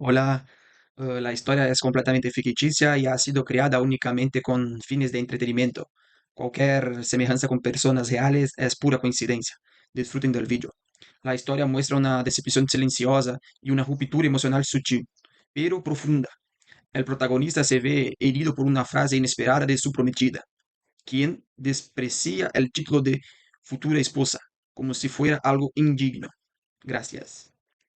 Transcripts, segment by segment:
Hola, la historia es completamente ficticia y ha sido creada únicamente con fines de entretenimiento. Cualquier semejanza con personas reales es pura coincidencia. Disfruten del vídeo. La historia muestra una decepción silenciosa y una ruptura emocional sutil, pero profunda. El protagonista se ve herido por una frase inesperada de su prometida, quien desprecia el título de futura esposa, como si fuera algo indigno. Gracias.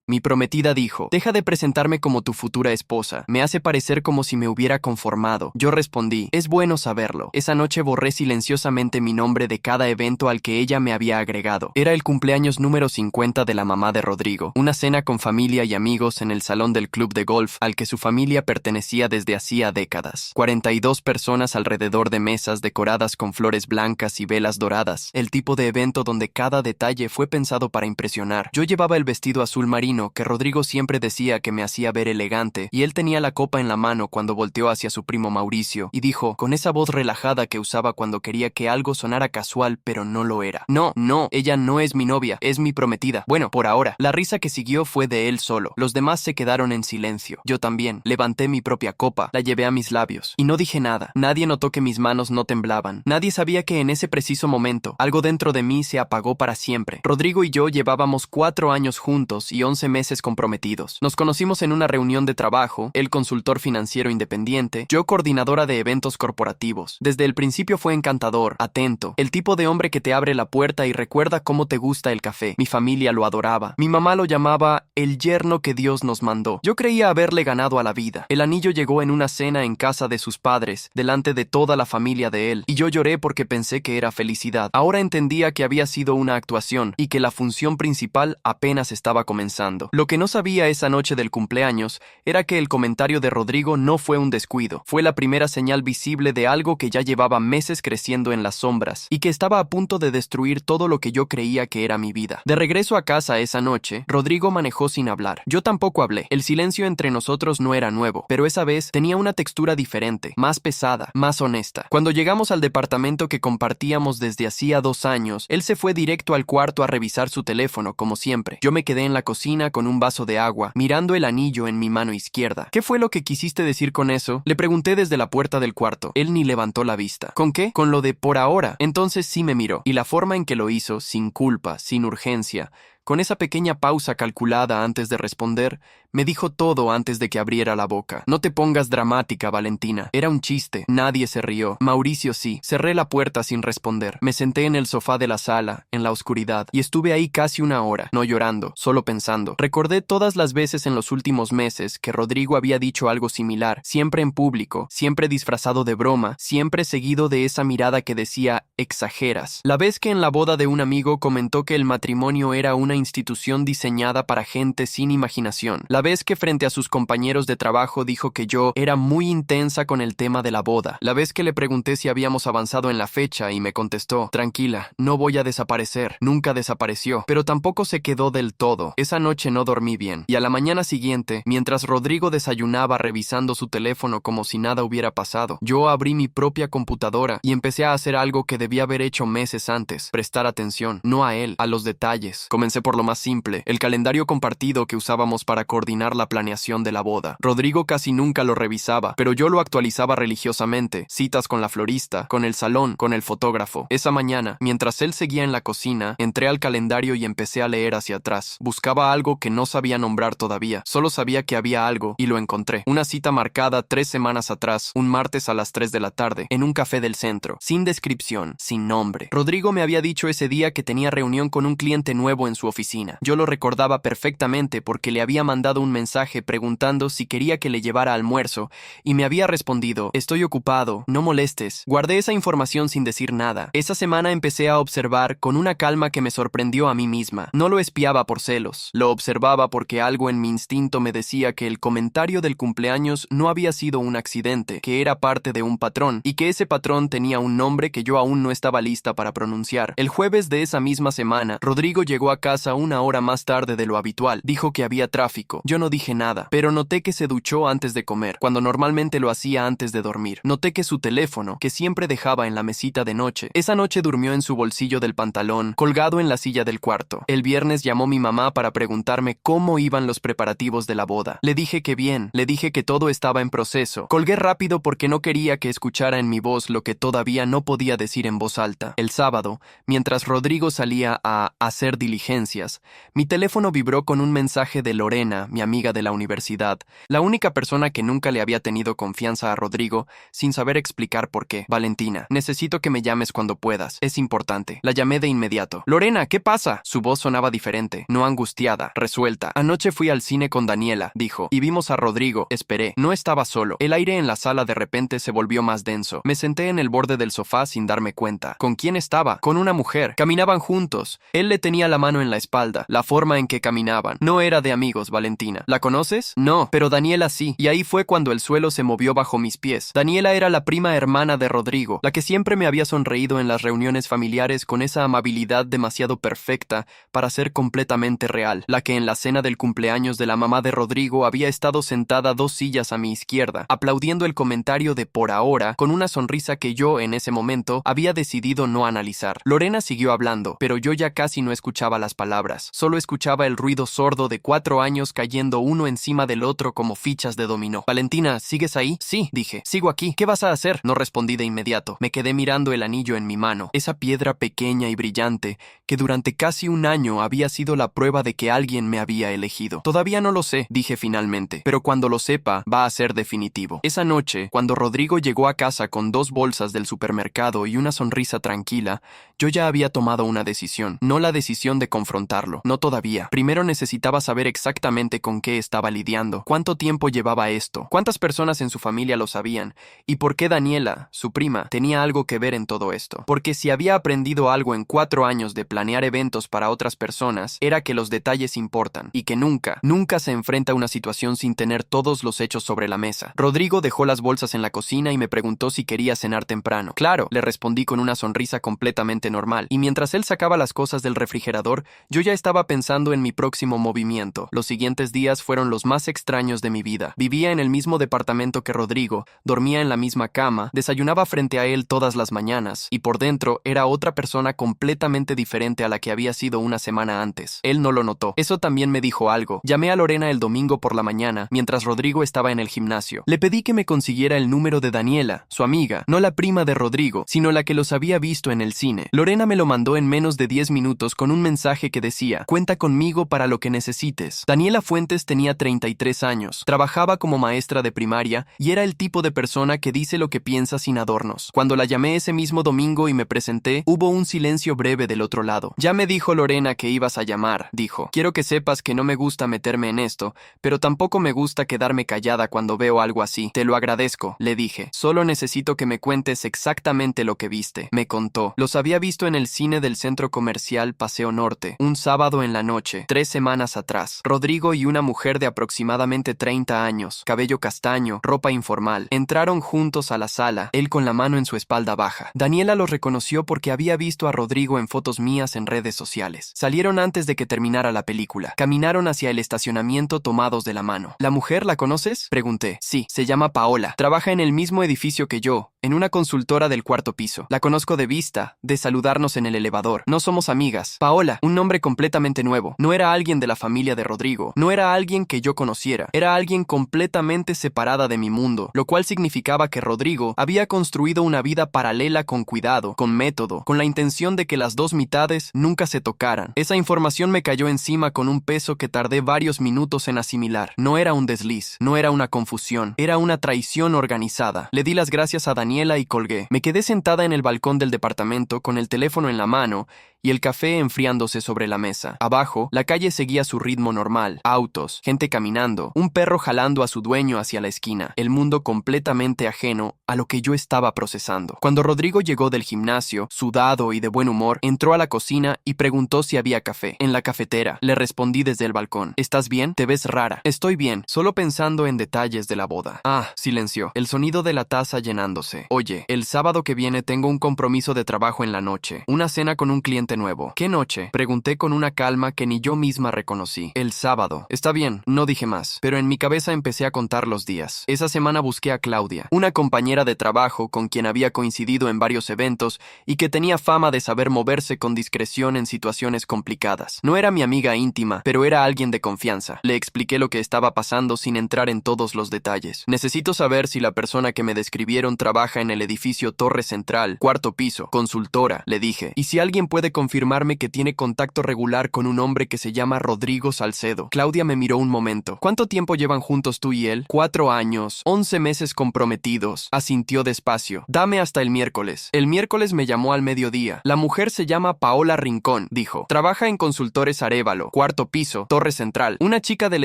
Mi prometida dijo, deja de presentarme como tu futura esposa, me hace parecer como si me hubiera conformado. Yo respondí, es bueno saberlo. Esa noche borré silenciosamente mi nombre de cada evento al que ella me había agregado. Era el cumpleaños número 50 de la mamá de Rodrigo, una cena con familia y amigos en el salón del club de golf al que su familia pertenecía desde hacía décadas. 42 personas alrededor de mesas decoradas con flores blancas y velas doradas, el tipo de evento donde cada detalle fue pensado para impresionar. Yo llevaba el vestido azul marino que Rodrigo siempre decía que me hacía ver elegante, y él tenía la copa en la mano cuando volteó hacia su primo Mauricio, y dijo, con esa voz relajada que usaba cuando quería que algo sonara casual, pero no lo era. No, ella no es mi novia, es mi prometida. Bueno, por ahora. La risa que siguió fue de él solo. Los demás se quedaron en silencio. Yo también. Levanté mi propia copa, la llevé a mis labios, y no dije nada. Nadie notó que mis manos no temblaban. Nadie sabía que en ese preciso momento, algo dentro de mí se apagó para siempre. Rodrigo y yo llevábamos 4 años juntos y 11 meses comprometidos. Nos conocimos en una reunión de trabajo, él consultor financiero independiente, yo coordinadora de eventos corporativos. Desde el principio fue encantador, atento, el tipo de hombre que te abre la puerta y recuerda cómo te gusta el café. Mi familia lo adoraba. Mi mamá lo llamaba el yerno que Dios nos mandó. Yo creía haberle ganado a la vida. El anillo llegó en una cena en casa de sus padres, delante de toda la familia de él, y yo lloré porque pensé que era felicidad. Ahora entendía que había sido una actuación y que la función principal apenas estaba comenzando. Lo que no sabía esa noche del cumpleaños era que el comentario de Rodrigo no fue un descuido, fue la primera señal visible de algo que ya llevaba meses creciendo en las sombras y que estaba a punto de destruir todo lo que yo creía que era mi vida. De regreso a casa esa noche, Rodrigo manejó sin hablar. Yo tampoco hablé. El silencio entre nosotros no era nuevo, pero esa vez tenía una textura diferente, más pesada, más honesta. Cuando llegamos al departamento que compartíamos desde hacía 2 años, él se fue directo al cuarto a revisar su teléfono, como siempre. Yo me quedé en la cocina con un vaso de agua, mirando el anillo en mi mano izquierda. ¿Qué fue lo que quisiste decir con eso? Le pregunté desde la puerta del cuarto. Él ni levantó la vista. ¿Con qué? Con lo de por ahora. Entonces sí me miró, y la forma en que lo hizo, sin culpa, sin urgencia, con esa pequeña pausa calculada antes de responder, me dijo todo antes de que abriera la boca. No te pongas dramática, Valentina. Era un chiste. Nadie se rió. Mauricio sí. Cerré la puerta sin responder. Me senté en el sofá de la sala, en la oscuridad, y estuve ahí casi una hora, no llorando, solo pensando. Recordé todas las veces en los últimos meses que Rodrigo había dicho algo similar, siempre en público, siempre disfrazado de broma, siempre seguido de esa mirada que decía, exageras. La vez que en la boda de un amigo comentó que el matrimonio era una institución diseñada para gente sin imaginación. La vez que frente a sus compañeros de trabajo dijo que yo era muy intensa con el tema de la boda. La vez que le pregunté si habíamos avanzado en la fecha y me contestó, tranquila, no voy a desaparecer. Nunca desapareció, pero tampoco se quedó del todo. Esa noche no dormí bien. Y a la mañana siguiente, mientras Rodrigo desayunaba revisando su teléfono como si nada hubiera pasado, yo abrí mi propia computadora y empecé a hacer algo que debía haber hecho meses antes. Prestar atención, no a él, a los detalles. Comencé por lo más simple, el calendario compartido que usábamos para coordinar la planeación de la boda. Rodrigo casi nunca lo revisaba, pero yo lo actualizaba religiosamente, citas con la florista, con el salón, con el fotógrafo. Esa mañana, mientras él seguía en la cocina, entré al calendario y empecé a leer hacia atrás. Buscaba algo que no sabía nombrar todavía, solo sabía que había algo y lo encontré. Una cita marcada 3 semanas atrás, un martes a las 3 de la tarde, en un café del centro, sin descripción, sin nombre. Rodrigo me había dicho ese día que tenía reunión con un cliente nuevo en su oficina. Yo lo recordaba perfectamente porque le había mandado un mensaje preguntando si quería que le llevara almuerzo y me había respondido, estoy ocupado, no molestes. Guardé esa información sin decir nada. Esa semana empecé a observar con una calma que me sorprendió a mí misma. No lo espiaba por celos, lo observaba porque algo en mi instinto me decía que el comentario del cumpleaños no había sido un accidente, que era parte de un patrón y que ese patrón tenía un nombre que yo aún no estaba lista para pronunciar. El jueves de esa misma semana, Rodrigo llegó a casa una hora más tarde de lo habitual. Dijo que había tráfico. Yo no dije nada, pero noté que se duchó antes de comer, cuando normalmente lo hacía antes de dormir. Noté que su teléfono, que siempre dejaba en la mesita de noche, esa noche durmió en su bolsillo del pantalón, colgado en la silla del cuarto. El viernes llamó mi mamá para preguntarme cómo iban los preparativos de la boda. Le dije que bien, le dije que todo estaba en proceso. Colgué rápido porque no quería que escuchara en mi voz lo que todavía no podía decir en voz alta. El sábado, mientras Rodrigo salía a hacer diligencias, mi teléfono vibró con un mensaje de Lorena, mi amiga de la universidad, la única persona que nunca le había tenido confianza a Rodrigo, sin saber explicar por qué. Valentina, necesito que me llames cuando puedas. Es importante. La llamé de inmediato. Lorena, ¿qué pasa? Su voz sonaba diferente, no angustiada, resuelta. Anoche fui al cine con Daniela, dijo, y vimos a Rodrigo. Esperé. No estaba solo. El aire en la sala de repente se volvió más denso. Me senté en el borde del sofá sin darme cuenta. ¿Con quién estaba? Con una mujer. Caminaban juntos. Él le tenía la mano en la espalda. La forma en que caminaban. No era de amigos, Valentina. ¿La conoces? No, pero Daniela sí. Y ahí fue cuando el suelo se movió bajo mis pies. Daniela era la prima hermana de Rodrigo, la que siempre me había sonreído en las reuniones familiares con esa amabilidad demasiado perfecta para ser completamente real, la que en la cena del cumpleaños de la mamá de Rodrigo había estado sentada 2 sillas a mi izquierda, aplaudiendo el comentario de por ahora con una sonrisa que yo, en ese momento, había decidido no analizar. Lorena siguió hablando, pero yo ya casi no escuchaba las palabras, solo escuchaba el ruido sordo de 4 años cayendo uno encima del otro como fichas de dominó. Valentina, ¿sigues ahí? Sí, dije. Sigo aquí. ¿Qué vas a hacer? No respondí de inmediato. Me quedé mirando el anillo en mi mano, esa piedra pequeña y brillante que durante casi un año había sido la prueba de que alguien me había elegido. Todavía no lo sé, dije finalmente, pero cuando lo sepa, va a ser definitivo. Esa noche, cuando Rodrigo llegó a casa con 2 bolsas del supermercado y una sonrisa tranquila, yo ya había tomado una decisión. No la decisión de confrontarlo, no todavía. Primero necesitaba saber exactamente con qué estaba lidiando, cuánto tiempo llevaba esto, cuántas personas en su familia lo sabían, y por qué Daniela, su prima, tenía algo que ver en todo esto. Porque si había aprendido algo en 4 años de planear eventos para otras personas, era que los detalles importan, y que nunca se enfrenta a una situación sin tener todos los hechos sobre la mesa. Rodrigo dejó las bolsas en la cocina y me preguntó si quería cenar temprano. Claro, le respondí con una sonrisa completamente normal, y mientras él sacaba las cosas del refrigerador, yo ya estaba pensando en mi próximo movimiento. Los siguientes días fueron los más extraños de mi vida. Vivía en el mismo departamento que Rodrigo, dormía en la misma cama, desayunaba frente a él todas las mañanas, y por dentro era otra persona completamente diferente a la que había sido una semana antes. Él no lo notó. Eso también me dijo algo. Llamé a Lorena el domingo por la mañana, mientras Rodrigo estaba en el gimnasio. Le pedí que me consiguiera el número de Daniela, su amiga, no la prima de Rodrigo, sino la que los había visto en el cine. Lorena me lo mandó en menos de 10 minutos con un mensaje que decía: cuenta conmigo para lo que necesites. Daniela Fuentes tenía 33 años, trabajaba como maestra de primaria y era el tipo de persona que dice lo que piensa sin adornos. Cuando la llamé ese mismo domingo y me presenté, hubo un silencio breve del otro lado. Ya me dijo Lorena que ibas a llamar, dijo. Quiero que sepas que no me gusta meterme en esto, pero tampoco me gusta quedarme callada cuando veo algo así. Te lo agradezco, le dije. Solo necesito que me cuentes exactamente lo que viste. Me contó. Los había visto en el cine del centro comercial Paseo Norte, un sábado en la noche, 3 semanas atrás. Rodrigo y una mujer de aproximadamente 30 años, cabello castaño, ropa informal, entraron juntos a la sala, él con la mano en su espalda baja. Daniela los reconoció porque había visto a Rodrigo en fotos mías en redes sociales. Salieron antes de que terminara la película. Caminaron hacia el estacionamiento tomados de la mano. ¿La mujer la conoces?, pregunté. Sí, se llama Paola. Trabaja en el mismo edificio que yo, en una consultora del 4º piso. La conozco de vista, de saludarnos en el elevador. No somos amigas. Paola, un nombre completamente nuevo. No era alguien de la familia de Rodrigo. No era alguien que yo conociera. Era alguien completamente separada de mi mundo, lo cual significaba que Rodrigo había construido una vida paralela con cuidado, con método, con la intención de que las 2 mitades nunca se tocaran. Esa información me cayó encima con un peso que tardé varios minutos en asimilar. No era un desliz, no era una confusión, era una traición organizada. Le di las gracias a Daniela y colgué. Me quedé sentada en el balcón del departamento con el teléfono en la mano y el café enfriándose sobre la mesa. Abajo, la calle seguía su ritmo normal. Autos, gente caminando, un perro jalando a su dueño hacia la esquina. El mundo completamente ajeno a lo que yo estaba procesando. Cuando Rodrigo llegó del gimnasio, sudado y de buen humor, entró a la cocina y preguntó si había café. En la cafetera, le respondí desde el balcón. ¿Estás bien? Te ves rara. Estoy bien, solo pensando en detalles de la boda. Ah, silenció. El sonido de la taza llenándose. Oye, el sábado que viene tengo un compromiso de trabajo en la noche. Una cena con un cliente cliente nuevo. ¿Qué noche? Pregunté con una calma que ni yo misma reconocí. El sábado. Está bien, no dije más, pero en mi cabeza empecé a contar los días. Esa semana busqué a Claudia, una compañera de trabajo con quien había coincidido en varios eventos y que tenía fama de saber moverse con discreción en situaciones complicadas. No era mi amiga íntima, pero era alguien de confianza. Le expliqué lo que estaba pasando sin entrar en todos los detalles. Necesito saber si la persona que me describieron trabaja en el edificio Torre Central, cuarto piso, consultora, le dije. Y si alguien puede confirmarme que tiene contacto regular con un hombre que se llama Rodrigo Salcedo. Claudia me miró un momento. ¿Cuánto tiempo llevan juntos tú y él? 4 años, 11 meses comprometidos. Asintió despacio. Dame hasta el miércoles. El miércoles me llamó al mediodía. La mujer se llama Paola Rincón, dijo. Trabaja en Consultores Arévalo, cuarto piso, Torre Central. Una chica del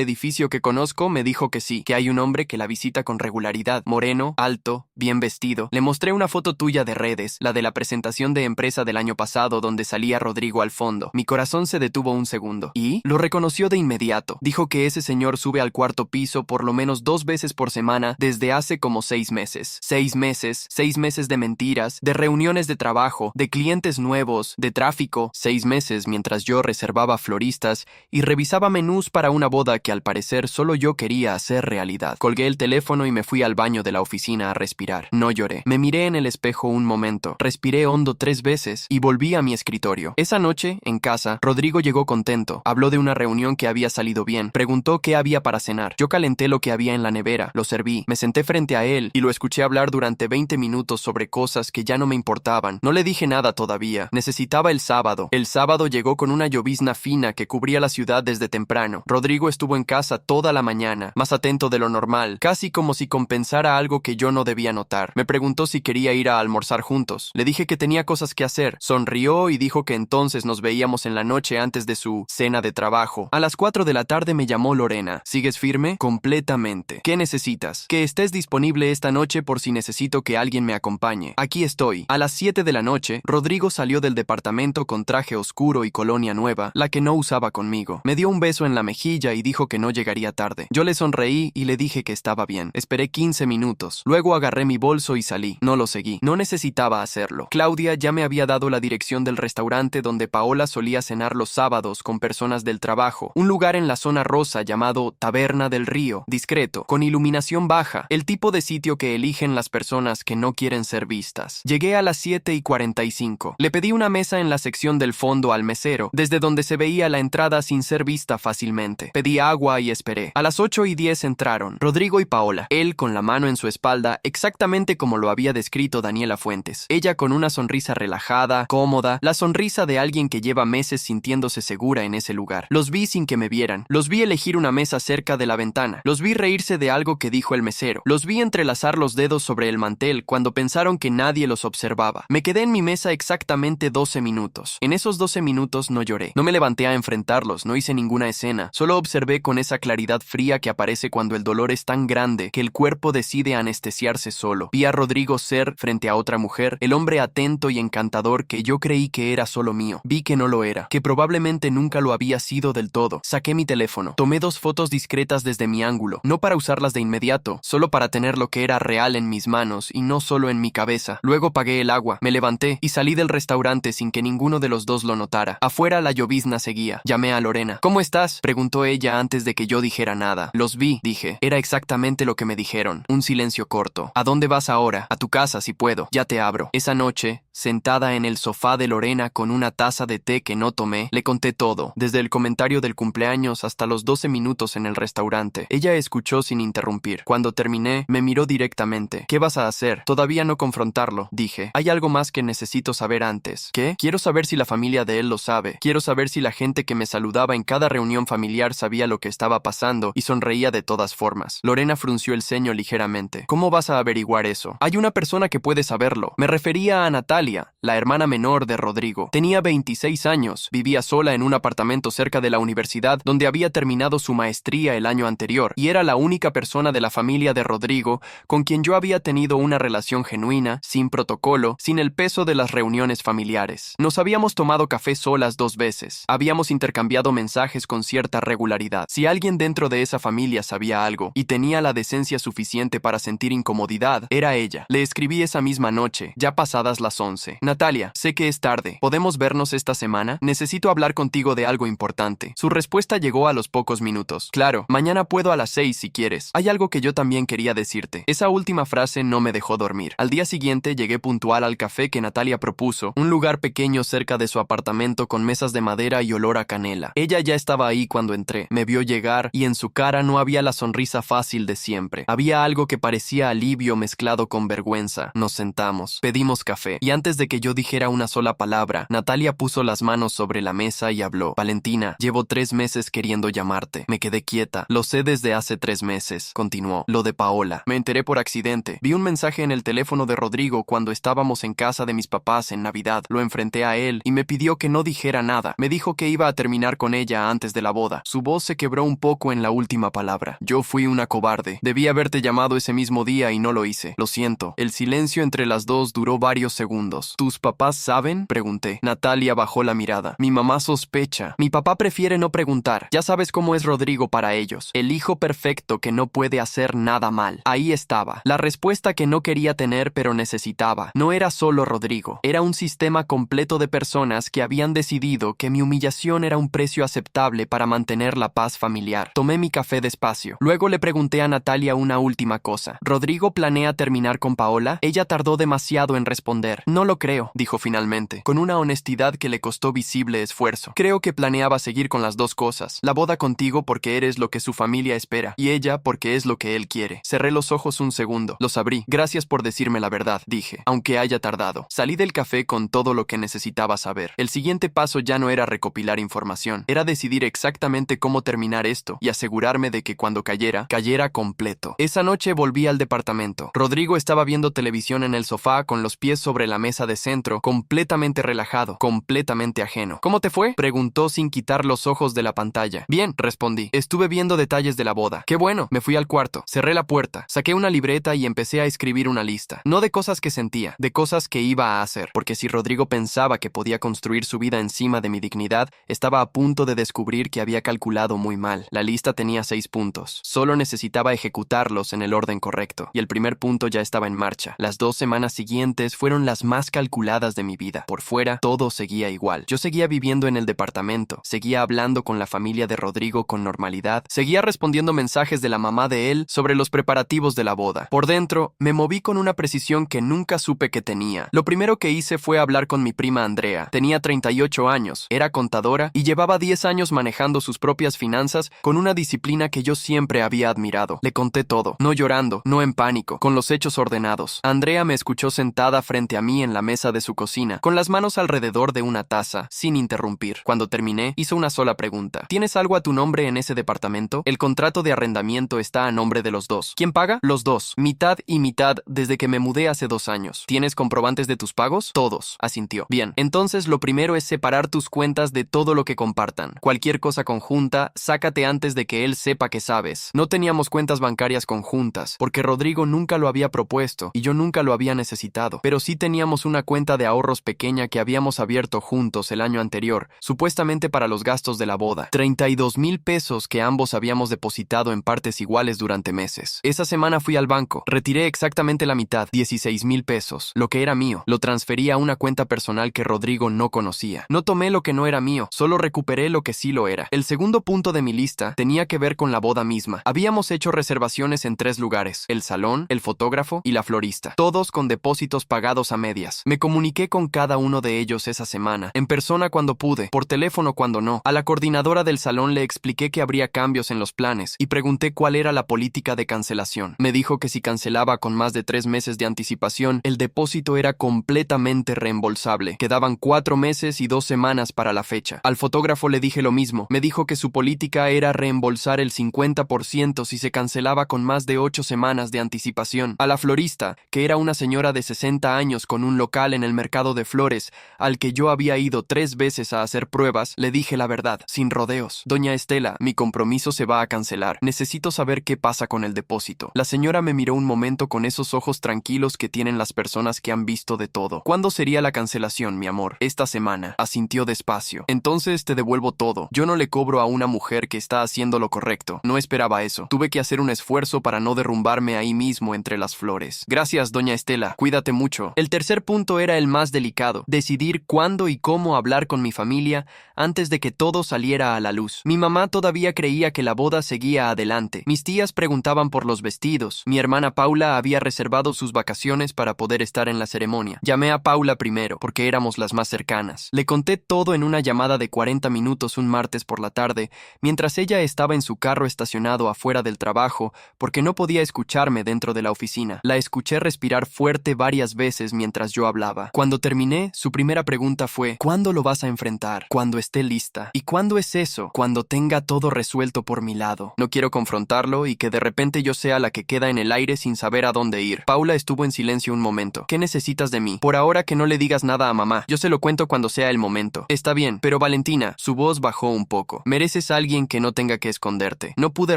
edificio que conozco me dijo que sí, que hay un hombre que la visita con regularidad. Moreno, alto, bien vestido. Le mostré una foto tuya de redes, la de la presentación de empresa del año pasado donde salía Rodrigo al fondo. Mi corazón se detuvo un segundo. ¿Y? Lo reconoció de inmediato. Dijo que ese señor sube al cuarto piso por lo menos 2 veces por semana desde hace como 6 meses. 6 meses, 6 meses de mentiras, de reuniones de trabajo, de clientes nuevos, de tráfico. 6 meses mientras yo reservaba floristas y revisaba menús para una boda que al parecer solo yo quería hacer realidad. Colgué el teléfono y me fui al baño de la oficina a respirar. No lloré. Me miré en el espejo un momento. Respiré hondo 3 veces y volví a mi escritorio. Esa noche, en casa, Rodrigo llegó contento. Habló de una reunión que había salido bien. Preguntó qué había para cenar. Yo calenté lo que había en la nevera. Lo serví. Me senté frente a él y lo escuché hablar durante 20 minutos sobre cosas que ya no me importaban. No le dije nada todavía. Necesitaba el sábado. El sábado llegó con una llovizna fina que cubría la ciudad desde temprano. Rodrigo estuvo en casa toda la mañana, más atento de lo normal, casi como si compensara algo que yo no debía notar. Me preguntó si quería ir a almorzar juntos. Le dije que tenía cosas que hacer. Sonrió y dijo que entonces nos veíamos en la noche antes de su cena de trabajo. A las 4 de la tarde me llamó Lorena. ¿Sigues firme? Completamente. ¿Qué necesitas? Que estés disponible esta noche por si necesito que alguien me acompañe. Aquí estoy. A las 7 de la noche, Rodrigo salió del departamento con traje oscuro y colonia nueva, la que no usaba conmigo. Me dio un beso en la mejilla y dijo que no llegaría tarde. Yo le sonreí y le dije que estaba bien. Esperé 15 minutos. Luego agarré mi bolso y salí. No lo seguí. No necesitaba hacerlo. Claudia ya me había dado la dirección del restaurante donde Paola solía cenar los sábados con personas del trabajo. Un lugar en la zona rosa llamado Taberna del Río. Discreto, con iluminación baja. El tipo de sitio que eligen las personas que no quieren ser vistas. Llegué a las 7:45. Le pedí una mesa en la sección del fondo al mesero, desde donde se veía la entrada sin ser vista fácilmente. Pedí agua y esperé. A las 8:10 entraron Rodrigo y Paola. Él con la mano en su espalda, exactamente como lo había descrito Daniela Fuentes. Ella con una sonrisa relajada, cómoda, la sonrisa de alguien que lleva meses sintiéndose segura en ese lugar. Los vi sin que me vieran. Los vi elegir una mesa cerca de la ventana. Los vi reírse de algo que dijo el mesero. Los vi entrelazar los dedos sobre el mantel cuando pensaron que nadie los observaba. Me quedé en mi mesa exactamente 12 minutos. En esos 12 minutos no lloré. No me levanté a enfrentarlos, no hice ninguna escena. Solo observé con esa claridad fría que aparece cuando el dolor es tan grande que el cuerpo decide anestesiarse solo. Vi a Rodrigo ser, frente a otra mujer, el hombre atento y encantador que yo creí que era solo mío. Vi que no lo era, que probablemente nunca lo había sido del todo. Saqué mi teléfono. Tomé 2 fotos discretas desde mi ángulo, no para usarlas de inmediato, solo para tener lo que era real en mis manos y no solo en mi cabeza. Luego pagué el agua, me levanté y salí del restaurante sin que ninguno de los dos lo notara. Afuera la llovizna seguía. Llamé a Lorena. ¿Cómo estás?, preguntó ella antes de que yo dijera nada. Los vi, dije. Era exactamente lo que me dijeron. Un silencio corto. ¿A dónde vas ahora? A tu casa si puedo. Ya te abro. Esa noche, sentada en el sofá de Lorena con una taza de té que no tomé, le conté todo, desde el comentario del cumpleaños hasta los 12 minutos en el restaurante. Ella escuchó sin interrumpir. Cuando terminé, me miró directamente. ¿Qué vas a hacer? Todavía no confrontarlo, dije. Hay algo más que necesito saber antes. ¿Qué? Quiero saber si la familia de él lo sabe. Quiero saber si la gente que me saludaba en cada reunión familiar sabía lo que estaba pasando y sonreía de todas formas. Lorena frunció el ceño ligeramente. ¿Cómo vas a averiguar eso? Hay una persona que puede saberlo. Me refería a Natalia, la hermana menor de Rodrigo. Tenía 26 años, vivía sola en un apartamento cerca de la universidad donde había terminado su maestría el año anterior y era la única persona de la familia de Rodrigo con quien yo había tenido una relación genuina, sin protocolo, sin el peso de las reuniones familiares. Nos habíamos tomado café solas 2 veces. Habíamos intercambiado mensajes con cierta regularidad. Si alguien dentro de esa familia sabía algo y tenía la decencia suficiente para sentir incomodidad, era ella. Le escribí esa misma noche, ya pasadas las 11. 11. Natalia, sé que es tarde. ¿Podemos vernos esta semana? Necesito hablar contigo de algo importante. Su respuesta llegó a los pocos minutos. Claro, mañana puedo a las 6 si quieres. Hay algo que yo también quería decirte. Esa última frase no me dejó dormir. Al día siguiente llegué puntual al café que Natalia propuso, un lugar pequeño cerca de su apartamento con mesas de madera y olor a canela. Ella ya estaba ahí cuando entré. Me vio llegar y en su cara no había la sonrisa fácil de siempre. Había algo que parecía alivio mezclado con vergüenza. Nos sentamos, pedimos café y antes de que yo dijera una sola palabra, Natalia puso las manos sobre la mesa y habló. Valentina, llevo 3 meses queriendo llamarte. Me quedé quieta. Lo sé desde hace 3 meses. Continuó. Lo de Paola. Me enteré por accidente. Vi un mensaje en el teléfono de Rodrigo cuando estábamos en casa de mis papás en Navidad. Lo enfrenté a él y me pidió que no dijera nada. Me dijo que iba a terminar con ella antes de la boda. Su voz se quebró un poco en la última palabra. Yo fui una cobarde. Debí haberte llamado ese mismo día y no lo hice. Lo siento. El silencio entre las dos duró varios segundos. ¿Tus papás saben? Pregunté. Natalia bajó la mirada. Mi mamá sospecha. Mi papá prefiere no preguntar. Ya sabes cómo es Rodrigo para ellos. El hijo perfecto que no puede hacer nada mal. Ahí estaba. La respuesta que no quería tener pero necesitaba. No era solo Rodrigo. Era un sistema completo de personas que habían decidido que mi humillación era un precio aceptable para mantener la paz familiar. Tomé mi café despacio. Luego le pregunté a Natalia una última cosa. ¿Rodrigo planea terminar con Paola? Ella tardó demasiado en responder. No lo creo, dijo finalmente, con una honestidad que le costó visible esfuerzo. Creo que planeaba seguir con las dos cosas. La boda contigo porque eres lo que su familia espera, y ella porque es lo que él quiere. Cerré los ojos un segundo. Los abrí. Gracias por decirme la verdad, dije, aunque haya tardado. Salí del café con todo lo que necesitaba saber. El siguiente paso ya no era recopilar información. Era decidir exactamente cómo terminar esto y asegurarme de que cuando cayera completo. Esa noche volví al departamento. Rodrigo estaba viendo televisión en el sofá con los pies sobre la mesa de centro, completamente relajado, completamente ajeno. ¿Cómo te fue? Preguntó sin quitar los ojos de la pantalla. Bien, respondí. Estuve viendo detalles de la boda. Qué bueno. Me fui al cuarto. Cerré la puerta. Saqué una libreta y empecé a escribir una lista. No de cosas que sentía, de cosas que iba a hacer. Porque si Rodrigo pensaba que podía construir su vida encima de mi dignidad, estaba a punto de descubrir que había calculado muy mal. La lista tenía 6 puntos. Solo necesitaba ejecutarlos en el orden correcto. Y el primer punto ya estaba en marcha. Las 2 semanas siguientes fueron las más calculadas de mi vida. Por fuera, todo seguía igual. Yo seguía viviendo en el departamento. Seguía hablando con la familia de Rodrigo con normalidad. Seguía respondiendo mensajes de la mamá de él sobre los preparativos de la boda. Por dentro, me moví con una precisión que nunca supe que tenía. Lo primero que hice fue hablar con mi prima Andrea. Tenía 38 años, era contadora y llevaba 10 años manejando sus propias finanzas con una disciplina que yo siempre había admirado. Le conté todo, no llorando, no en pánico, con los hechos ordenados. Andrea me escuchó sentada frente a mí en la mesa de su cocina, con las manos alrededor de una taza, sin interrumpir. Cuando terminé, hizo una sola pregunta. ¿Tienes algo a tu nombre en ese departamento? El contrato de arrendamiento está a nombre de los dos. ¿Quién paga? Los dos. Mitad y mitad desde que me mudé hace 2 años. ¿Tienes comprobantes de tus pagos? Todos. Asintió. Bien, entonces lo primero es separar tus cuentas de todo lo que compartan. Cualquier cosa conjunta, sácate antes de que él sepa que sabes. No teníamos cuentas bancarias conjuntas, porque Rodrigo nunca lo había propuesto y yo nunca lo había necesitado. Pero sí teníamos una cuenta de ahorros pequeña que habíamos abierto juntos el año anterior, supuestamente para los gastos de la boda. 32,000 pesos que ambos habíamos depositado en partes iguales durante meses. Esa semana fui al banco. Retiré exactamente la mitad, 16,000 pesos, lo que era mío. Lo transferí a una cuenta personal que Rodrigo no conocía. No tomé lo que no era mío, solo recuperé lo que sí lo era. El segundo punto de mi lista tenía que ver con la boda misma. Habíamos hecho reservaciones en 3 lugares: el salón, el fotógrafo y la florista, todos con depósitos pagados a medias. Me comuniqué con cada uno de ellos esa semana, en persona cuando pude, por teléfono cuando no. A la coordinadora del salón le expliqué que habría cambios en los planes y pregunté cuál era la política de cancelación. Me dijo que si cancelaba con más de 3 meses de anticipación, el depósito era completamente reembolsable. Quedaban 4 meses y 2 semanas para la fecha. Al fotógrafo le dije lo mismo. Me dijo que su política era reembolsar el 50% si se cancelaba con más de 8 semanas de anticipación. A la florista, que era una señora de 60 años con un local en el mercado de flores, al que yo había ido 3 veces a hacer pruebas, le dije la verdad, sin rodeos. Doña Estela, mi compromiso se va a cancelar. Necesito saber qué pasa con el depósito. La señora me miró un momento con esos ojos tranquilos que tienen las personas que han visto de todo. ¿Cuándo sería la cancelación, mi amor? Esta semana. Asintió despacio. Entonces te devuelvo todo. Yo no le cobro a una mujer que está haciendo lo correcto. No esperaba eso. Tuve que hacer un esfuerzo para no derrumbarme ahí mismo entre las flores. Gracias, doña Estela. Cuídate mucho. El tercer tercer punto era el más delicado: decidir cuándo y cómo hablar con mi familia antes de que todo saliera a la luz. Mi mamá todavía creía que la boda seguía adelante. Mis tías preguntaban por los vestidos. Mi hermana Paula había reservado sus vacaciones para poder estar en la ceremonia. Llamé a Paula primero, porque éramos las más cercanas. Le conté todo en una llamada de 40 minutos un martes por la tarde, mientras ella estaba en su carro estacionado afuera del trabajo, porque no podía escucharme dentro de la oficina. La escuché respirar fuerte varias veces mientras yo hablaba. Cuando terminé, su primera pregunta fue: ¿cuándo lo vas a enfrentar? Cuando esté lista. ¿Y cuándo es eso? Cuando tenga todo resuelto por mi lado. No quiero confrontarlo y que de repente yo sea la que queda en el aire sin saber a dónde ir. Paula estuvo en silencio un momento. ¿Qué necesitas de mí? Por ahora que no le digas nada a mamá. Yo se lo cuento cuando sea el momento. Está bien, pero Valentina, su voz bajó un poco. Mereces a alguien que no tenga que esconderte. No pude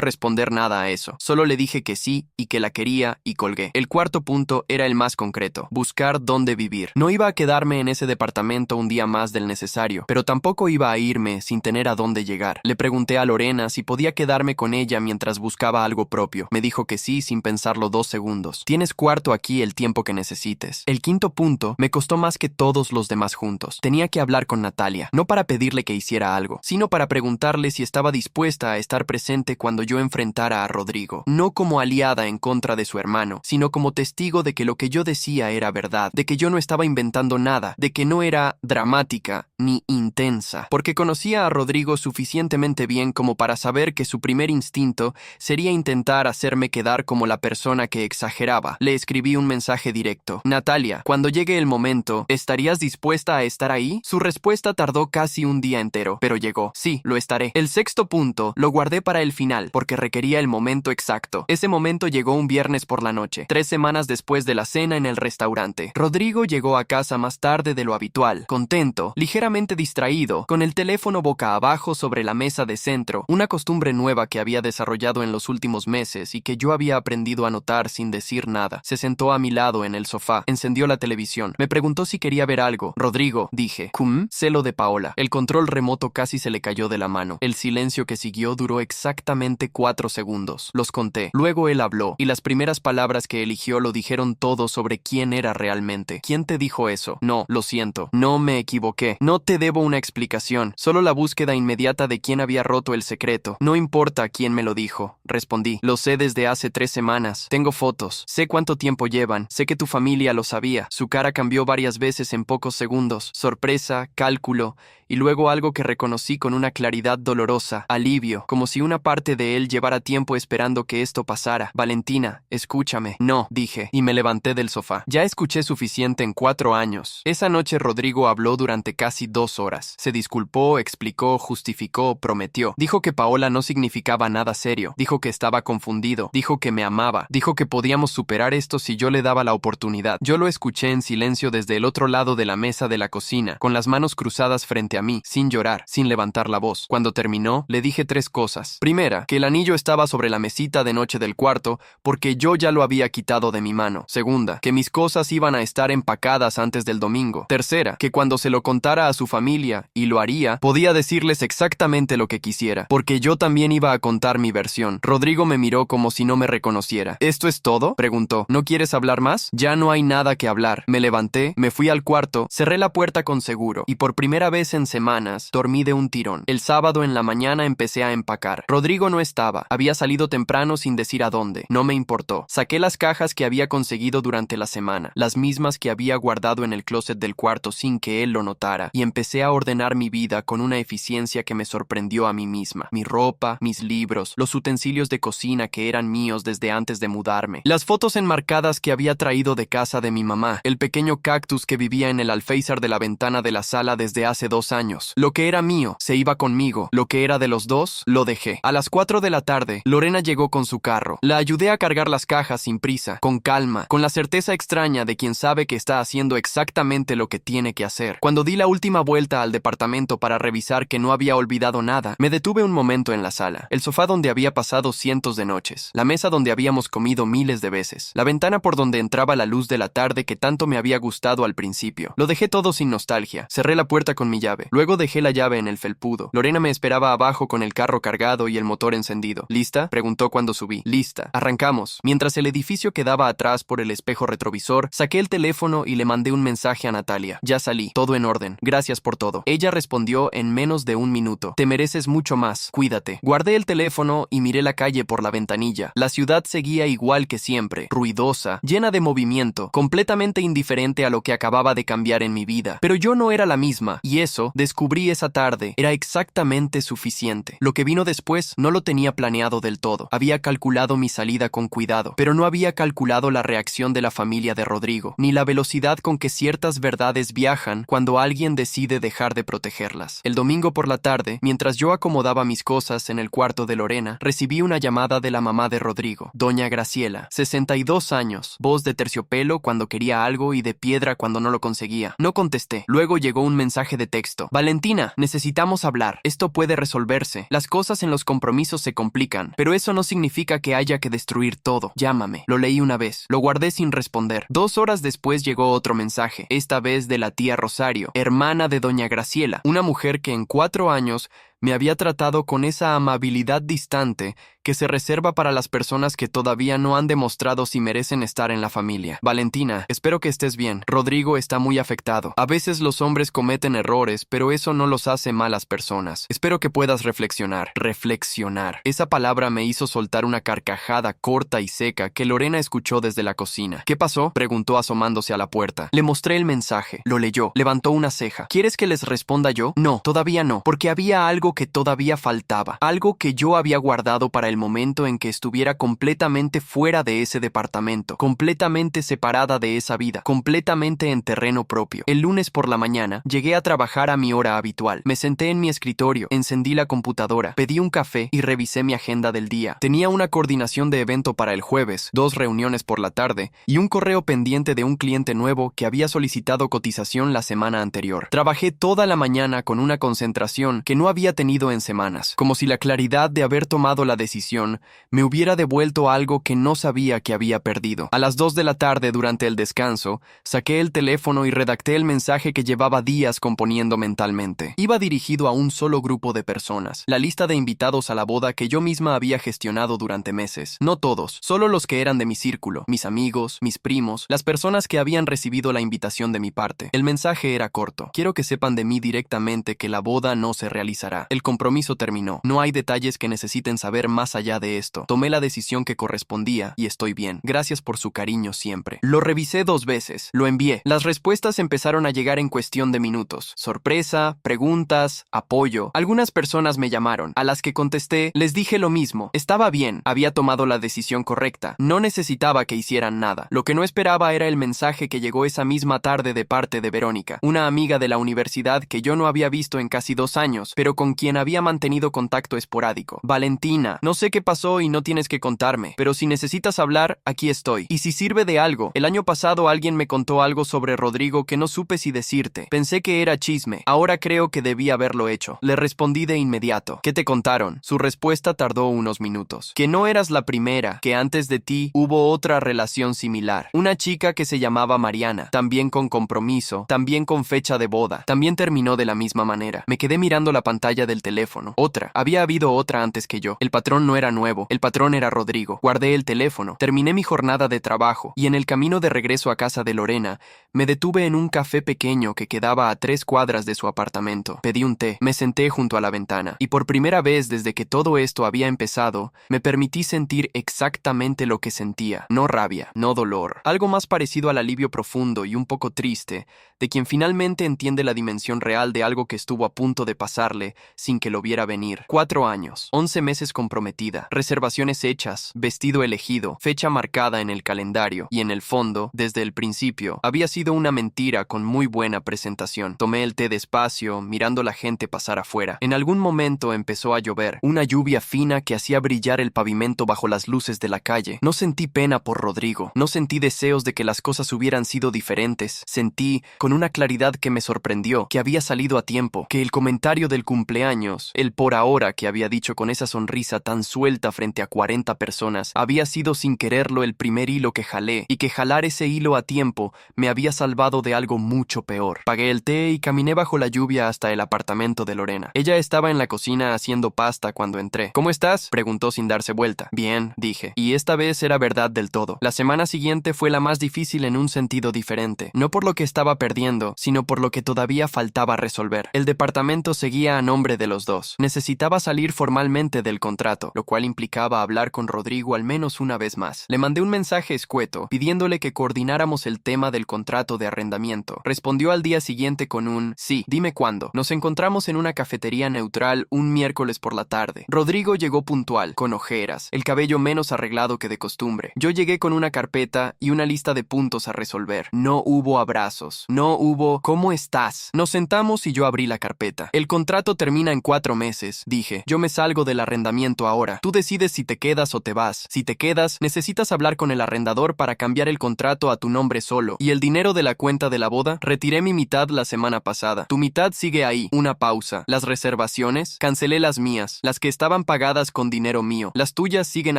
responder nada a eso. Solo le dije que sí y que la quería y colgué. El cuarto punto era el más concreto: buscar dónde vivir. No iba a quedarme en ese departamento un día más del necesario, pero tampoco iba a irme sin tener a dónde llegar. Le pregunté a Lorena si podía quedarme con ella mientras buscaba algo propio. Me dijo que sí sin pensarlo 2 segundos. Tienes cuarto aquí el tiempo que necesites. El quinto punto me costó más que todos los demás juntos. Tenía que hablar con Natalia, no para pedirle que hiciera algo, sino para preguntarle si estaba dispuesta a estar presente cuando yo enfrentara a Rodrigo. No como aliada en contra de su hermano, sino como testigo de que lo que yo decía era verdad, de que yo no estaba inventando nada, de que no era dramática ni intensa, porque conocía a Rodrigo suficientemente bien como para saber que su primer instinto sería intentar hacerme quedar como la persona que exageraba. Le escribí un mensaje directo: Natalia, cuando llegue el momento, ¿estarías dispuesta a estar ahí? Su respuesta tardó casi un día entero, pero llegó: sí, lo estaré. El sexto punto lo guardé para el final, porque requería el momento exacto. Ese momento llegó un viernes por la noche, 3 semanas después de la cena en el restaurante. Rodrigo llegó a casa más tarde de lo habitual, contento, ligeramente distraído, con el teléfono boca abajo sobre la mesa de centro, una costumbre nueva que había desarrollado en los últimos meses y que yo había aprendido a notar sin decir nada. Se sentó a mi lado en el sofá, encendió la televisión, me preguntó si quería ver algo. Rodrigo, dije. ¿Cum? Celo de Paola. El control remoto casi se le cayó de la mano. El silencio que siguió duró exactamente 4 segundos. Los conté. Luego él habló, y las primeras palabras que eligió lo dijeron todo sobre quién era realmente. ¿Quién te dijo eso? No, lo siento. No me equivoqué. No te debo una explicación. Solo la búsqueda inmediata de quién había roto el secreto. No importa quién me lo dijo, respondí. Lo sé desde hace 3 semanas. Tengo fotos. Sé cuánto tiempo llevan. Sé que tu familia lo sabía. Su cara cambió varias veces en pocos segundos. Sorpresa, cálculo, y luego algo que reconocí con una claridad dolorosa: alivio, como si una parte de él llevara tiempo esperando que esto pasara. Valentina, escúchame. No, dije, y me levanté del sofá. Ya escuché suficiente en 4 años. Esa noche Rodrigo habló durante casi 2 horas. Se disculpó, explicó, justificó, prometió. Dijo que Paola no significaba nada serio. Dijo que estaba confundido. Dijo que me amaba. Dijo que podíamos superar esto si yo le daba la oportunidad. Yo lo escuché en silencio desde el otro lado de la mesa de la cocina, con las manos cruzadas frente a mí, sin llorar, sin levantar la voz. Cuando terminó, le dije 3 cosas. Primera, que el anillo estaba sobre la mesita de noche del cuarto, porque yo ya lo había quitado de mi mano. Segunda, que mis cosas iban a estar empacadas antes del domingo. Tercera, que cuando se lo contara a su familia, y lo haría, podía decirles exactamente lo que quisiera, porque yo también iba a contar mi versión. Rodrigo me miró como si no me reconociera. ¿Esto es todo?, preguntó. ¿No quieres hablar más? Ya no hay nada que hablar. Me levanté, me fui al cuarto, cerré la puerta con seguro, y por primera vez en semanas, dormí de un tirón. El sábado en la mañana empecé a empacar. Rodrigo no estaba. Había salido temprano sin decir a dónde. No me importó. Saqué las cajas que había conseguido durante la semana, las mismas que había guardado en el closet del cuarto sin que él lo notara, y empecé a ordenar mi vida con una eficiencia que me sorprendió a mí misma. Mi ropa, mis libros, los utensilios de cocina que eran míos desde antes de mudarme, las fotos enmarcadas que había traído de casa de mi mamá, el pequeño cactus que vivía en el alféizar de la ventana de la sala desde hace 2 años. Lo que era mío se iba conmigo. Lo que era de los dos, lo dejé. A las 4 de la tarde, Lorena llegó con su carro. La ayudé a cargar las cajas sin prisa, con calma, con la certeza extraña de quien sabe que está haciendo exactamente lo que tiene que hacer. Cuando di la última vuelta al departamento para revisar que no había olvidado nada, me detuve un momento en la sala. El sofá donde había pasado cientos de noches. La mesa donde habíamos comido miles de veces. La ventana por donde entraba la luz de la tarde que tanto me había gustado al principio. Lo dejé todo sin nostalgia. Cerré la puerta con mi llave. llave. Luego dejé la llave en el felpudo. Lorena me esperaba abajo con el carro cargado y el motor encendido. ¿Lista?, preguntó cuando subí. Lista. Arrancamos. Mientras el edificio quedaba atrás por el espejo retrovisor, saqué el teléfono y le mandé un mensaje a Natalia. Ya salí. Todo en orden. Gracias por todo. Ella respondió en menos de un minuto. Te mereces mucho más. Cuídate. Guardé el teléfono y miré la calle por la ventanilla. La ciudad seguía igual que siempre, ruidosa, llena de movimiento, completamente indiferente a lo que acababa de cambiar en mi vida. Pero yo no era la misma, y eso, descubrí esa tarde, era exactamente suficiente. Lo que vino después no lo tenía planeado del todo. Había calculado mi salida con cuidado, pero no había calculado la reacción de la familia de Rodrigo, ni la velocidad con que ciertas verdades viajan cuando alguien decide dejar de protegerlas. El domingo por la tarde, mientras yo acomodaba mis cosas en el cuarto de Lorena, recibí una llamada de la mamá de Rodrigo, doña Graciela, 62 años, voz de terciopelo cuando quería algo y de piedra cuando no lo conseguía. No contesté. Luego llegó un mensaje de texto. Valentina, necesitamos hablar. Esto puede resolverse. Las cosas en los compromisos se complican, pero eso no significa que haya que destruir todo. Llámame. Lo leí una vez. Lo guardé sin responder. 2 horas después llegó otro mensaje, esta vez de la tía Rosario, hermana de doña Graciela, una mujer que en 4 años me había tratado con esa amabilidad distante que se reserva para las personas que todavía no han demostrado si merecen estar en la familia. Valentina, espero que estés bien. Rodrigo está muy afectado. A veces los hombres cometen errores, pero eso no los hace malas personas. Espero que puedas reflexionar. Reflexionar. Esa palabra me hizo soltar una carcajada corta y seca que Lorena escuchó desde la cocina. ¿Qué pasó?, preguntó asomándose a la puerta. Le mostré el mensaje. Lo leyó. Levantó una ceja. ¿Quieres que les responda yo? No, todavía no, porque había algo que todavía faltaba, algo que yo había guardado para el momento en que estuviera completamente fuera de ese departamento, completamente separada de esa vida, completamente en terreno propio. El lunes por la mañana llegué a trabajar a mi hora habitual. Me senté en mi escritorio, encendí la computadora, pedí un café y revisé mi agenda del día. Tenía una coordinación de evento para el jueves, 2 reuniones por la tarde y un correo pendiente de un cliente nuevo que había solicitado cotización la semana anterior. Trabajé toda la mañana con una concentración que no había tenido en semanas, como si la claridad de haber tomado la decisión me hubiera devuelto algo que no sabía que había perdido. A las 2 de la tarde, durante el descanso, saqué el teléfono y redacté el mensaje que llevaba días componiendo mentalmente. Iba dirigido a un solo grupo de personas, la lista de invitados a la boda que yo misma había gestionado durante meses. No todos, solo los que eran de mi círculo, mis amigos, mis primos, las personas que habían recibido la invitación de mi parte. El mensaje era corto. Quiero que sepan de mí directamente que la boda no se realizará. El compromiso terminó. No hay detalles que necesiten saber más allá de esto. Tomé la decisión que correspondía y estoy bien. Gracias por su cariño siempre. Lo revisé 2 veces. Lo envié. Las respuestas empezaron a llegar en cuestión de minutos. Sorpresa, preguntas, apoyo. Algunas personas me llamaron. A las que contesté, les dije lo mismo. Estaba bien. Había tomado la decisión correcta. No necesitaba que hicieran nada. Lo que no esperaba era el mensaje que llegó esa misma tarde de parte de Verónica, una amiga de la universidad que yo no había visto en casi 2 años, pero con quien había mantenido contacto esporádico. Valentina, no sé qué pasó y no tienes que contarme, pero si necesitas hablar, aquí estoy. Y si sirve de algo, el año pasado alguien me contó algo sobre Rodrigo que no supe si decirte. Pensé que era chisme. Ahora creo que debí haberlo hecho. Le respondí de inmediato. ¿Qué te contaron? Su respuesta tardó unos minutos. Que no eras la primera, que antes de ti hubo otra relación similar. Una chica que se llamaba Mariana, también con compromiso, también con fecha de boda. También terminó de la misma manera. Me quedé mirando la pantalla del teléfono. Otra. Había habido otra antes que yo. El patrón no era nuevo. El patrón era Rodrigo. Guardé el teléfono. Terminé mi jornada de trabajo y en el camino de regreso a casa de Lorena, me detuve en un café pequeño que quedaba a 3 cuadras de su apartamento. Pedí un té. Me senté junto a la ventana y por primera vez desde que todo esto había empezado, me permití sentir exactamente lo que sentía. No rabia, no dolor. Algo más parecido al alivio profundo y un poco triste de quien finalmente entiende la dimensión real de algo que estuvo a punto de pasarle sin que lo viera venir. 4 años, 11 meses comprometida, reservaciones hechas, vestido elegido, fecha marcada en el calendario y en el fondo, desde el principio, había sido una mentira con muy buena presentación. Tomé el té despacio, mirando la gente pasar afuera. En algún momento empezó a llover, una lluvia fina que hacía brillar el pavimento bajo las luces de la calle. No sentí pena por Rodrigo, no sentí deseos de que las cosas hubieran sido diferentes. Sentí, con con una claridad que me sorprendió, que había salido a tiempo, que el comentario del cumpleaños, el por ahora que había dicho con esa sonrisa tan suelta frente a 40 personas, había sido sin quererlo el primer hilo que jalé, y que jalar ese hilo a tiempo me había salvado de algo mucho peor. Pagué el té y caminé bajo la lluvia hasta el apartamento de Lorena. Ella estaba en la cocina haciendo pasta cuando entré. ¿Cómo estás?, preguntó sin darse vuelta. Bien, dije. Y esta vez era verdad del todo. La semana siguiente fue la más difícil en un sentido diferente. No por lo que estaba perdiendo, sino por lo que todavía faltaba resolver. El departamento seguía a nombre de los dos. Necesitaba salir formalmente del contrato, lo cual implicaba hablar con Rodrigo al menos una vez más. Le mandé un mensaje escueto, pidiéndole que coordináramos el tema del contrato de arrendamiento. Respondió al día siguiente con un sí, dime cuándo. Nos encontramos en una cafetería neutral un miércoles por la tarde. Rodrigo llegó puntual, con ojeras, el cabello menos arreglado que de costumbre. Yo llegué con una carpeta y una lista de puntos a resolver. No hubo abrazos. No hubo ¿cómo estás? Nos sentamos y yo abrí la carpeta. El contrato termina en 4 meses, dije. Yo me salgo del arrendamiento ahora. Tú decides si te quedas o te vas. Si te quedas, necesitas hablar con el arrendador para cambiar el contrato a tu nombre solo. Y el dinero de la cuenta de la boda, retiré mi mitad la semana pasada. Tu mitad sigue ahí. Una pausa. Las reservaciones, cancelé las mías, las que estaban pagadas con dinero mío. Las tuyas siguen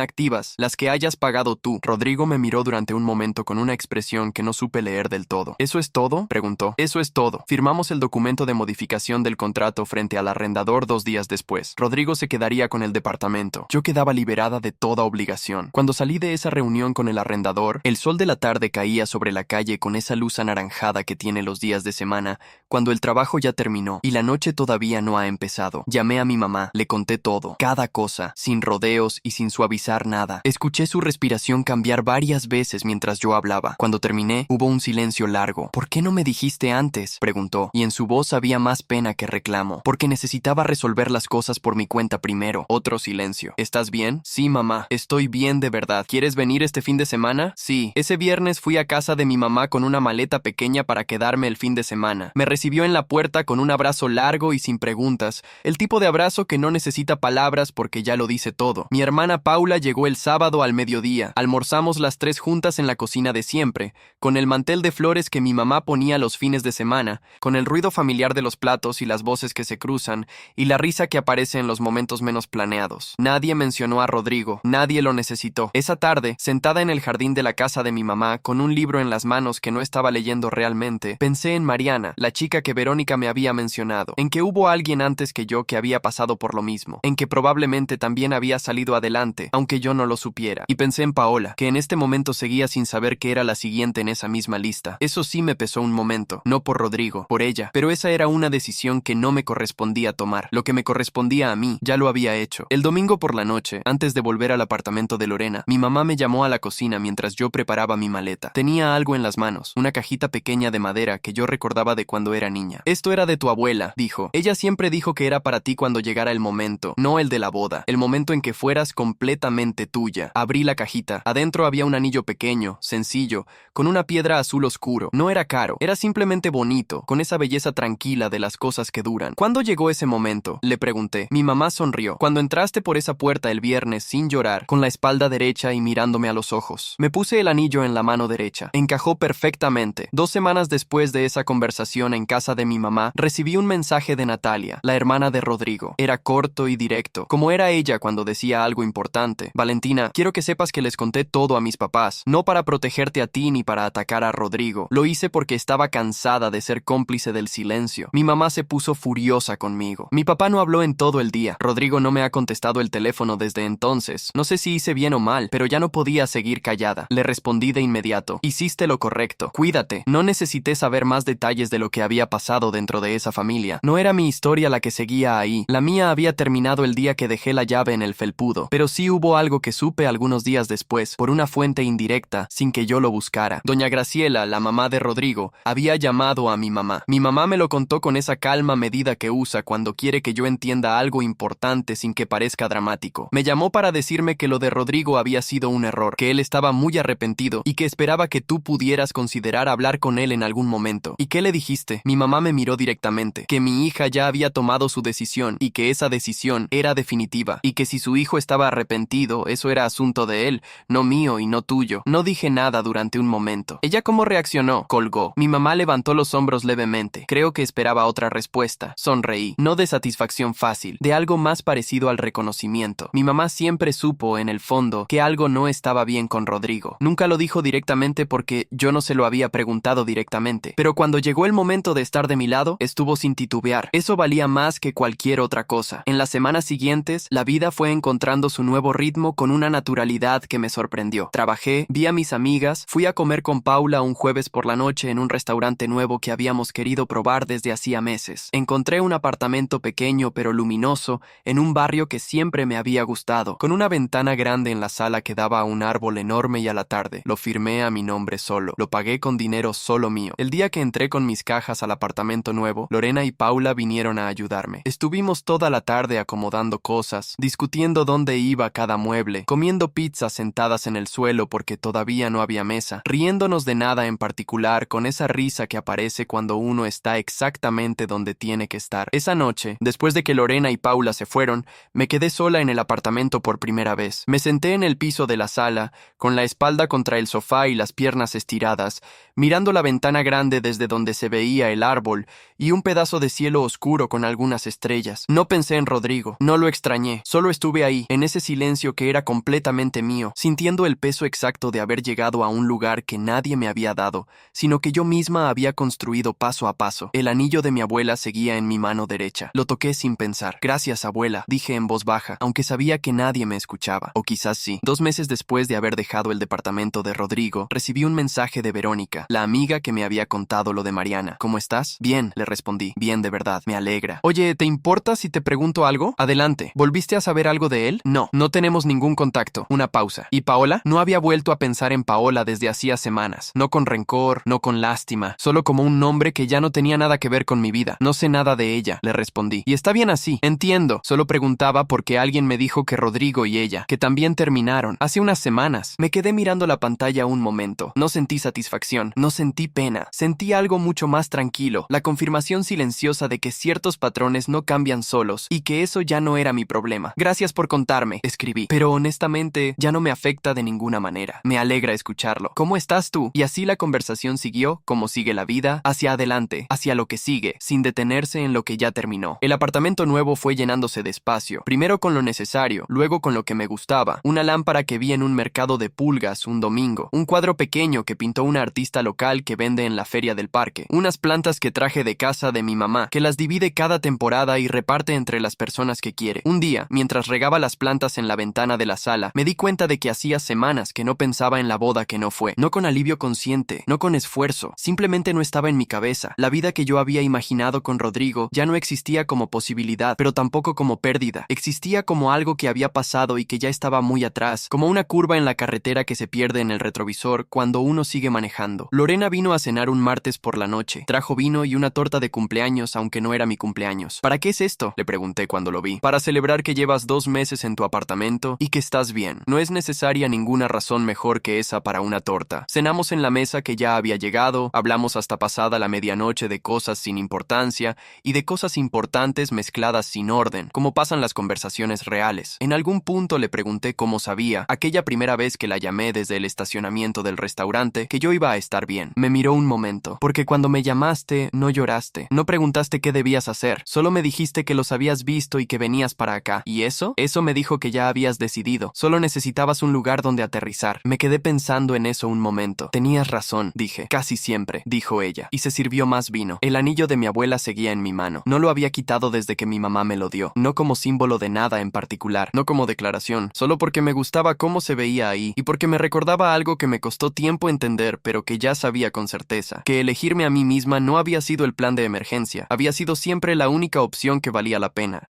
activas, las que hayas pagado tú. Rodrigo me miró durante un momento con una expresión que no supe leer del todo. ¿Eso es todo?, preguntó. Eso es todo. Firmamos el documento de modificación del contrato frente al arrendador 2 días después. Rodrigo se quedaría con el departamento. Yo quedaba liberada de toda obligación. Cuando salí de esa reunión con el arrendador, el sol de la tarde caía sobre la calle con esa luz anaranjada que tiene los días de semana, cuando el trabajo ya terminó y la noche todavía no ha empezado. Llamé a mi mamá, le conté todo, cada cosa, sin rodeos y sin suavizar nada. Escuché su respiración cambiar varias veces mientras yo hablaba. Cuando terminé, hubo un silencio largo. ¿Por qué no me dijiste antes?, preguntó, y en su voz había más pena que reclamo. Porque necesitaba resolver las cosas por mi cuenta primero. Otro silencio. ¿Estás bien? Sí, mamá. Estoy bien de verdad. ¿Quieres venir este fin de semana? Sí. Ese viernes fui a casa de mi mamá con una maleta pequeña para quedarme el fin de semana. Me recibió en la puerta con un abrazo largo y sin preguntas. El tipo de abrazo que no necesita palabras porque ya lo dice todo. Mi hermana Paula llegó el sábado al mediodía. Almorzamos las 3 juntas en la cocina de siempre, con el mantel de flores que mi mamá ponía los fines de semana, con el ruido familiar de los platos y las voces que se cruzan, y la risa que aparece en los momentos menos planeados. Nadie mencionó a Rodrigo, nadie lo necesitó. Esa tarde, sentada en el jardín de la casa de mi mamá, con un libro en las manos que no estaba leyendo realmente, pensé en Mariana, la chica que Verónica me había mencionado, en que hubo alguien antes que yo que había pasado por lo mismo, en que probablemente también había salido adelante, aunque yo no lo supiera. Y pensé en Paola, que en este momento seguía sin saber que era la siguiente en esa misma lista. Eso sí me pesó un momento, no por Rodrigo, por ella, pero esa era una decisión que no me correspondía tomar. Lo que me correspondía a mí, ya lo había hecho. El domingo por la noche, antes de volver al apartamento de Lorena, mi mamá me llamó a la cocina mientras yo preparaba mi maleta. Tenía algo en las manos, una cajita pequeña de madera que yo recordaba de cuando era niña. Esto era de tu abuela, dijo. Ella siempre dijo que era para ti cuando llegara el momento, no el de la boda, el momento en que fueras completamente tuya. Abrí la cajita. Adentro había un anillo pequeño, sencillo, con una piedra azul oscuro. No era caro, era simplemente bonito, con esa belleza tranquila de las cosas que duran. ¿Cuándo llegó ese momento?, le pregunté. Mi mamá sonrió. Cuando entraste por esa puerta el viernes sin llorar, con la espalda derecha y mirándome a los ojos. Me puse el anillo en la mano derecha. Encajó perfectamente. 2 semanas después de esa conversación en casa de mi mamá, recibí un mensaje de Natalia, la hermana de Rodrigo. Era corto y directo, como era ella cuando decía algo importante. Valentina, quiero que sepas que les conté todo a mis papás, no para protegerte a ti ni para atacar a Rodrigo. Lo hice porque estaba cansada de ser cómplice del silencio. Mi mamá se puso furiosa conmigo. Mi papá no habló en todo el día. Rodrigo no me ha contestado el teléfono desde entonces. No sé si hice bien o mal, pero ya no podía seguir callada. Le respondí de inmediato. Hiciste lo correcto. Cuídate. No necesité saber más detalles de lo que había pasado dentro de esa familia. No era mi historia la que seguía ahí. La mía había terminado el día que dejé la llave en el felpudo. Pero sí hubo algo que supe algunos días después, por una fuente indirecta, sin que yo lo buscara. Doña Graciela, la mamá de Rodrigo, había llamado a mi mamá. Mi mamá me lo contó con esa calma medida que usa cuando quiere que yo entienda algo importante sin que parezca dramático. Me llamó para decirme que lo de Rodrigo había sido un error, que él estaba muy arrepentido y que esperaba que tú pudieras considerar hablar con él en algún momento. ¿Y qué le dijiste? Mi mamá me miró directamente, que mi hija ya había tomado su decisión y que esa decisión era definitiva, y que si su hijo estaba arrepentido, eso era asunto de él, no mío y no tuyo. No dije nada durante un momento. ¿Ella cómo reaccionó? Colgó. Mi mamá mamá levantó los hombros levemente. Creo que esperaba otra respuesta. Sonreí, no de satisfacción fácil, de algo más parecido al reconocimiento. Mi mamá siempre supo, en el fondo, que algo no estaba bien con Rodrigo. Nunca lo dijo directamente porque yo no se lo había preguntado directamente. Pero cuando llegó el momento de estar de mi lado, estuvo sin titubear. Eso valía más que cualquier otra cosa. En las semanas siguientes, la vida fue encontrando su nuevo ritmo con una naturalidad que me sorprendió. Trabajé, vi a mis amigas, fui a comer con Paula un jueves por la noche en un restaurante nuevo que habíamos querido probar desde hacía meses. Encontré un apartamento pequeño pero luminoso en un barrio que siempre me había gustado, con una ventana grande en la sala que daba a un árbol enorme y a la tarde. Lo firmé a mi nombre solo. Lo pagué con dinero solo mío. El día que entré con mis cajas al apartamento nuevo, Lorena y Paula vinieron a ayudarme. Estuvimos toda la tarde acomodando cosas, discutiendo dónde iba cada mueble, comiendo pizza sentadas en el suelo porque todavía no había mesa, riéndonos de nada en particular con esa risa que aparece cuando uno está exactamente donde tiene que estar. Esa noche, después de que Lorena y Paula se fueron, me quedé sola en el apartamento por primera vez. Me senté en el piso de la sala, con la espalda contra el sofá y las piernas estiradas, mirando la ventana grande desde donde se veía el árbol y un pedazo de cielo oscuro con algunas estrellas. No pensé en Rodrigo, no lo extrañé, solo estuve ahí, en ese silencio que era completamente mío, sintiendo el peso exacto de haber llegado a un lugar que nadie me había dado, sino que yo misma había construido paso a paso. El anillo de mi abuela seguía en mi mano derecha. Lo toqué sin pensar. Gracias, abuela, dije en voz baja, aunque sabía que nadie me escuchaba. O quizás sí. 2 meses después de haber dejado el departamento de Rodrigo, recibí un mensaje de Verónica, la amiga que me había contado lo de Mariana. ¿Cómo estás? Bien, le respondí. Bien, de verdad. Me alegra. Oye, ¿te importa si te pregunto algo? Adelante. ¿Volviste a saber algo de él? No, no tenemos ningún contacto. Una pausa. ¿Y Paola? No había vuelto a pensar en Paola desde hacía semanas. No con rencor, no con lástima, solo como un nombre que ya no tenía nada que ver con mi vida. No sé nada de ella, le respondí. Y está bien así. Entiendo. Solo preguntaba porque alguien me dijo que Rodrigo y ella, que también terminaron, hace unas semanas. Me quedé mirando la pantalla un momento. No sentí satisfacción, no sentí pena. Sentí algo mucho más tranquilo, la confirmación silenciosa de que ciertos patrones no cambian solos y que eso ya no era mi problema. Gracias por contarme, escribí. Pero honestamente, ya no me afecta de ninguna manera. Me alegra escucharlo. ¿Cómo estás tú? Y así la conversación siguió, como sigue la vida, hacia adelante, hacia lo que sigue, sin detenerse en lo que ya terminó. El apartamento nuevo fue llenándose despacio, primero con lo necesario, luego con lo que me gustaba, una lámpara que vi en un mercado de pulgas un domingo, un cuadro pequeño que pintó una artista local que vende en la feria del parque, unas plantas que traje de casa de mi mamá, que las divide cada temporada y reparte entre las personas que quiere. Un día, mientras regaba las plantas en la ventana de la sala, me di cuenta de que hacía semanas que no pensaba en la boda que no fue, no con alivio consciente, no con esfuerzo, simplemente no estaba en mi cabeza. La vida que yo había imaginado con Rodrigo ya no existía como posibilidad, pero tampoco como pérdida. Existía como algo que había pasado y que ya estaba muy atrás, como una curva en la carretera que se pierde en el retrovisor cuando uno sigue manejando. Lorena vino a cenar un martes por la noche. Trajo vino y una torta de cumpleaños, aunque no era mi cumpleaños. ¿Para qué es esto?, le pregunté cuando lo vi. Para celebrar que llevas 2 meses en tu apartamento y que estás bien. No es necesaria ninguna razón mejor que esa para una torta. Cenamos en la mesa que ya había llegado, hablamos hasta pasada la medianoche de cosas sin importancia y de cosas importantes mezcladas sin orden, como pasan las conversaciones reales. En algún punto le pregunté cómo sabía, aquella primera vez que la llamé desde el estacionamiento del restaurante, que yo iba a estar bien. Me miró un momento, porque cuando me llamaste, no lloraste, no preguntaste qué debías hacer, solo me dijiste que los habías visto y que venías para acá. ¿Y eso? Eso me dijo que ya habías decidido, solo necesitabas un lugar donde aterrizar. Me quedé pensando en eso un momento. Tenías razón, dije. Casi siempre, dijo ella, y se sirvió más vino. El anillo de mi abuela seguía en mi mano. No lo había quitado desde que mi mamá me lo dio, no como símbolo de nada en particular, no como declaración, solo porque me gustaba cómo se veía ahí y porque me recordaba algo que me costó tiempo entender, pero que ya sabía con certeza, que elegirme a mí misma no había sido el plan de emergencia, había sido siempre la única opción que valía la pena.